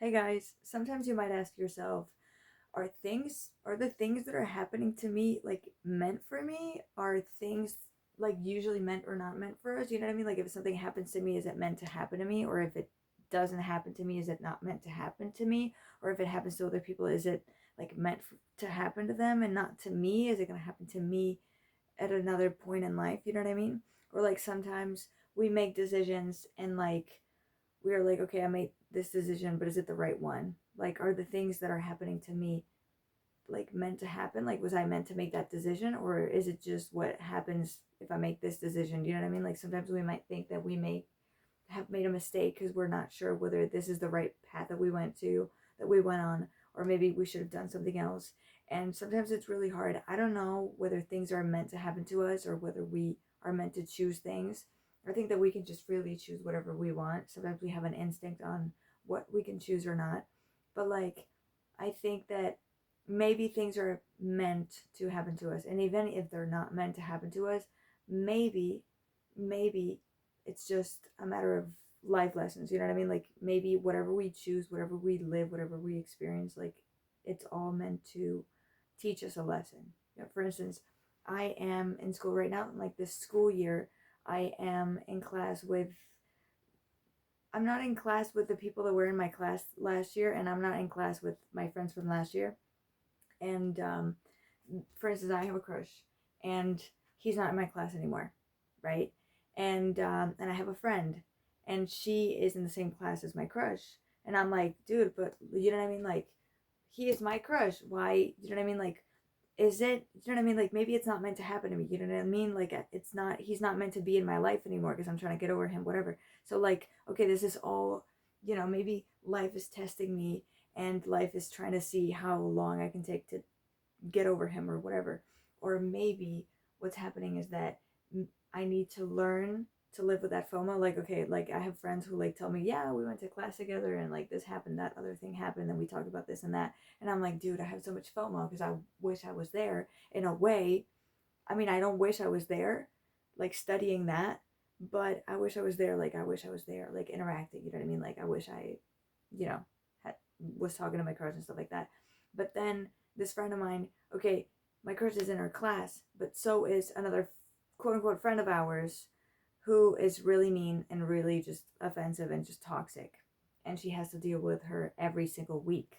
Hey guys, sometimes you might ask yourself, are the things that are happening to me like meant for me? Are things like usually meant or not meant for us? You know what I mean? Like if something happens to me, is it meant to happen to me? Or if it doesn't happen to me, is it not meant to happen to me? Or if it happens to other people, is it like to happen to them and not to me? Is it going to happen to me at another point in life? You know what I mean? Or like sometimes we make decisions and like we are like, okay, I made this decision, but is it the right one? Like, are the things that are happening to me like meant to happen? Like, was I meant to make that decision, or is it just what happens if I make this decision? You know what I mean? Like, sometimes we might think that we may have made a mistake because we're not sure whether this is the right path that we went on, or maybe we should have done something else. And sometimes it's really hard. I don't know whether things are meant to happen to us or whether we are meant to choose things. I think that we can just freely choose whatever we want. Sometimes we have an instinct on what we can choose or not. But like, I think that maybe things are meant to happen to us. And even if they're not meant to happen to us, maybe, maybe it's just a matter of life lessons. You know what I mean? Like maybe whatever we choose, whatever we live, whatever we experience, like it's all meant to teach us a lesson. You know, for instance, I am in school right now. Like this school year, I am in class with. I'm not in class with the people that were in my class last year, and I'm not in class with my friends from last year. And for instance, I have a crush, and he's not in my class anymore, right? And I have a friend, and she is in the same class as my crush, and I'm like, dude, but you know what I mean? Like, he is my crush. Why? You know what I mean? Like, is it? You know what I mean? Like, maybe it's not meant to happen to me. You know what I mean? Like, it's not. He's not meant to be in my life anymore because I'm trying to get over him. Whatever. So like, okay, this is all. Maybe life is testing me and life is trying to see how long I can take to get over him or whatever. Or maybe what's happening is that I need to learn to live with that FOMO. Like, okay, like I have friends who like tell me, yeah, we went to class together and like this happened, that other thing happened, and we talked about this and that. And I'm like, dude, I have so much FOMO because I wish I was there in a way. I mean, I don't wish I was there, like studying that, but I wish I was there. Like, I wish I was there, like interacting. You know what I mean? Like, I wish I, you know, had, was talking to my crush and stuff like that. But then this friend of mine, okay, my crush is in her class, but so is another quote unquote friend of ours who is really mean and really just offensive and just toxic. And she has to deal with her every single week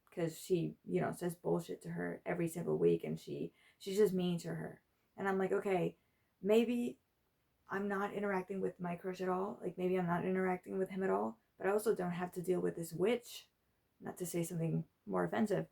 because she, says bullshit to her every single week and she's just mean to her. And I'm like, okay, maybe I'm not interacting with my crush at all. Like maybe I'm not interacting with him at all, but I also don't have to deal with this witch. Not to say something more offensive,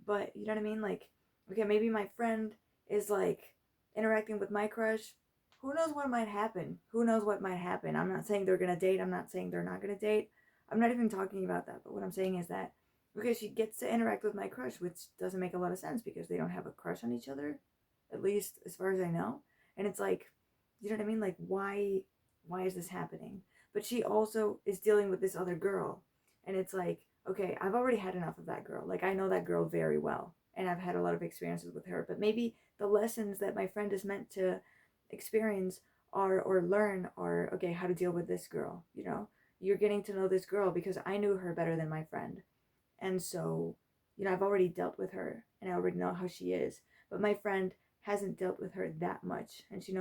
but you know what I mean? Like, okay, maybe my friend is like interacting with my crush. Who knows what might happen? Who knows what might happen? I'm not saying they're gonna date. I'm not saying they're not gonna date. I'm not even talking about that. But what I'm saying is that, okay, she gets to interact with my crush, which doesn't make a lot of sense because they don't have a crush on each other, at least as far as I know. And it's like, you know what I mean? Like, why is this happening? But she also is dealing with this other girl, and it's like, okay, I've already had enough of that girl. Like, I know that girl very well, and I've had a lot of experiences with her. But maybe the lessons that my friend is meant to experience are or learn are, okay, how to deal with this girl. You're getting to know this girl because I knew her better than my friend, and so, I've already dealt with her and I already know how she is. But my friend hasn't dealt with her that much, and she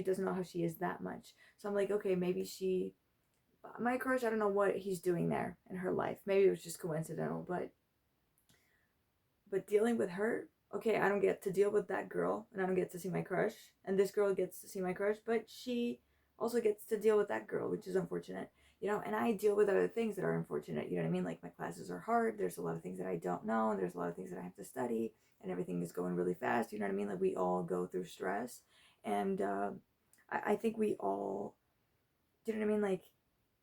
doesn't know how she is that much. So I'm like, okay, maybe my crush, I don't know what he's doing there in her life. Maybe it was just coincidental, but dealing with her, okay, I don't get to deal with that girl and I don't get to see my crush, and this girl gets to see my crush, but she also gets to deal with that girl, which is unfortunate. And I deal with other things that are unfortunate. You know what I mean? Like my classes are hard. There's a lot of things that I don't know, and there's a lot of things that I have to study, and everything is going really fast. You know what I mean? Like we all go through stress, and I think we all, you know what I mean? Like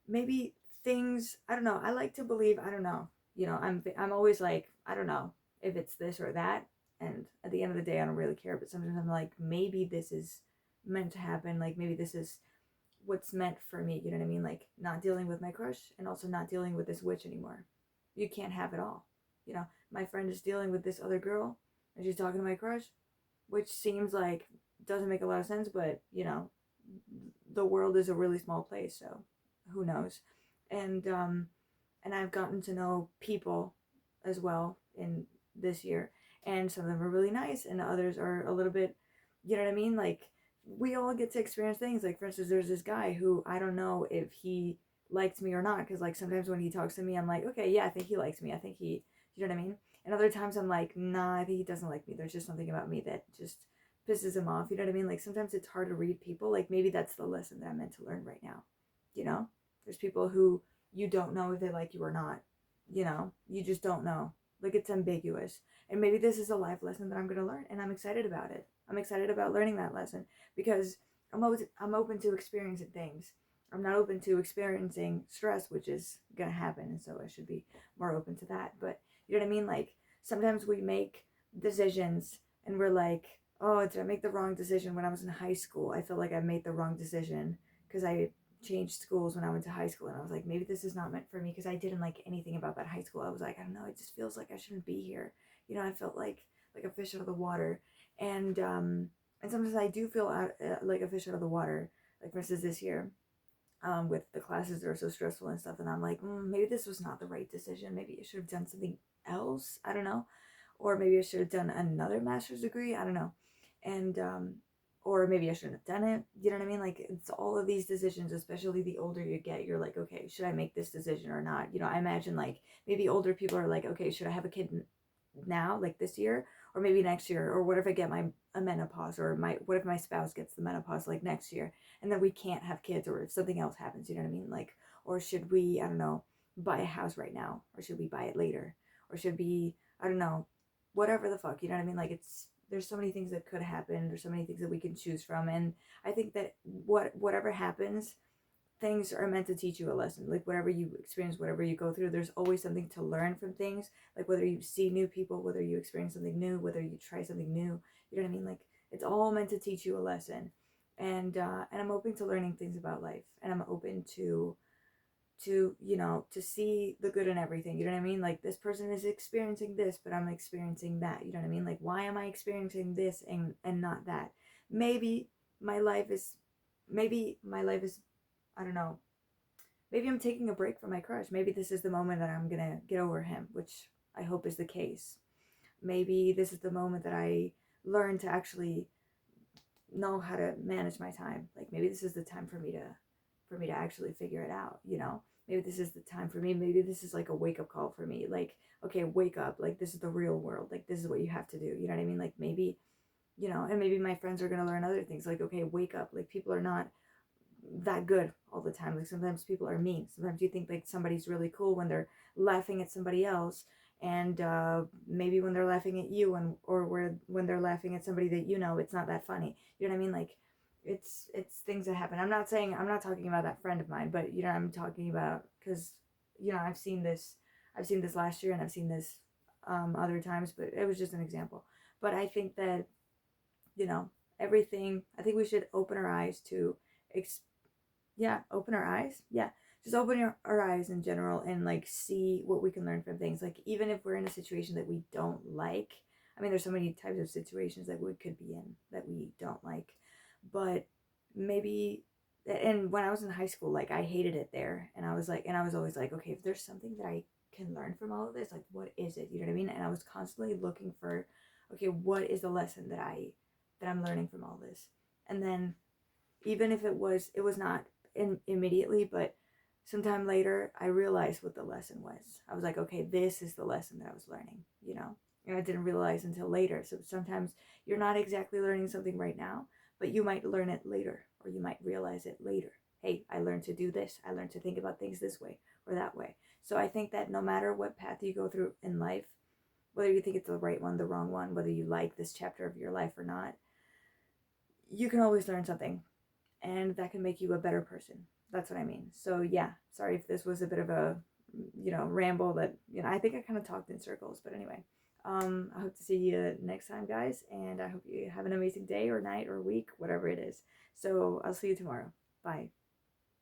maybe things, I don't know. I like to believe, I don't know. I'm always like, I don't know if it's this or that, and at the end of the day I don't really care, but sometimes I'm like, maybe this is meant to happen. Like maybe this is what's meant for me. You know what I mean? Like not dealing with my crush and also not dealing with this witch anymore. You can't have it all. My friend is dealing with this other girl and she's talking to my crush, which seems like doesn't make a lot of sense, but the world is a really small place, so who knows. And and I've gotten to know people as well in this year, and some of them are really nice and others are a little bit, you know what I mean, like we all get to experience things. Like for instance, there's this guy who I don't know if he liked me or not, because like sometimes when he talks to me I'm like, okay, yeah, I think he likes me, I think he, you know what I mean, and other times I'm like, nah, I think he doesn't like me, there's just something about me that just pisses him off, you know what I mean, like sometimes it's hard to read people. Like maybe that's the lesson that I'm meant to learn right now, you know, there's people who you don't know if they like you or not, you know, you just don't know, like it's ambiguous. And maybe this is a life lesson that I'm going to learn, and I'm excited about it. I'm excited about learning that lesson because I'm open to experiencing things. I'm not open to experiencing stress, which is going to happen, and so I should be more open to that. But you know what I mean, like sometimes we make decisions and we're like, oh, did I make the wrong decision when I was in high school? I feel like I made the wrong decision because I changed schools when I went to high school, and I was like, maybe this is not meant for me, because I didn't like anything about that high school. I was like, I don't know, it just feels like I shouldn't be here. You know, I felt like a fish out of the water, and sometimes I do feel like a fish out of the water. Like for instance, this year, with the classes that are so stressful and stuff, and I'm like, maybe this was not the right decision. Maybe I should have done something else. I don't know, or maybe I should have done another master's degree. I don't know, and or maybe I shouldn't have done it. You know what I mean? Like it's all of these decisions, especially the older you get. You're like, okay, should I make this decision or not? You know, I imagine like maybe older people are like, okay, should I have a kid now, like this year, or maybe next year, or what if I get my a menopause, or my what if my spouse gets the menopause like next year, and then we can't have kids, or if something else happens, you know what I mean? Like, or should we, I don't know, buy a house right now, or should we buy it later, or should we, I don't know, whatever the fuck, you know what I mean? Like it's there's so many things that could happen. There's so many things that we can choose from, and I think that whatever happens, things are meant to teach you a lesson. Like whatever you experience, whatever you go through, there's always something to learn from things. Like whether you see new people, whether you experience something new, whether you try something new, you know what I mean? Like it's all meant to teach you a lesson. And I'm open to learning things about life, and I'm open to you know, to see the good in everything, you know what I mean? Like this person is experiencing this, but I'm experiencing that, you know what I mean? Like why am I experiencing this and not that? maybe my life is maybe my life is, I don't know, maybe I'm taking a break from my crush. Maybe this is the moment that I'm gonna get over him, which I hope is the case. Maybe this is the moment that I learn to actually know how to manage my time. Like maybe this is the time for me to actually figure it out, you know? Maybe this is the time for me. Maybe this is like a wake up call for me. Like, okay, wake up. Like this is the real world. Like this is what you have to do. You know what I mean? Like maybe, you know, and maybe my friends are gonna learn other things. Like, okay, wake up. Like people are not that good all the time. Like sometimes people are mean. Sometimes you think like somebody's really cool when they're laughing at somebody else, and maybe when they're laughing at you, and or when they're laughing at somebody that you know, it's not that funny. You know what I mean? Like it's things that happen. I'm not talking about that friend of mine, but you know I'm talking about, because you know I've seen this last year, and I've seen this other times, but it was just an example. But I think that, you know, everything. I think we should open our eyes to ex- yeah, open our eyes, yeah, just open our eyes in general, and like see what we can learn from things. Like even if we're in a situation that we don't like, I mean there's so many types of situations that we could be in that we don't like, but maybe, and when I was in high school, like I hated it there, and I was always like, okay, if there's something that I can learn from all of this, like what is it, you know what I mean? And I was constantly looking for, okay, what is the lesson that I'm learning from all this? And then even if it was not immediately, but sometime later, I realized what the lesson was. I was like, okay, this is the lesson that I was learning, you know? And I didn't realize until later. So sometimes you're not exactly learning something right now, but you might learn it later, or you might realize it later. Hey, I learned to do this. I learned to think about things this way or that way. So I think that no matter what path you go through in life, whether you think it's the right one, the wrong one, whether you like this chapter of your life or not, you can always learn something, and that can make you a better person. That's what I mean. So yeah, sorry if this was a bit of a, you know, ramble that, you know, I think I kind of talked in circles, but anyway, I hope to see you next time, guys, and I hope you have an amazing day or night or week, whatever it is. So I'll see you tomorrow. Bye.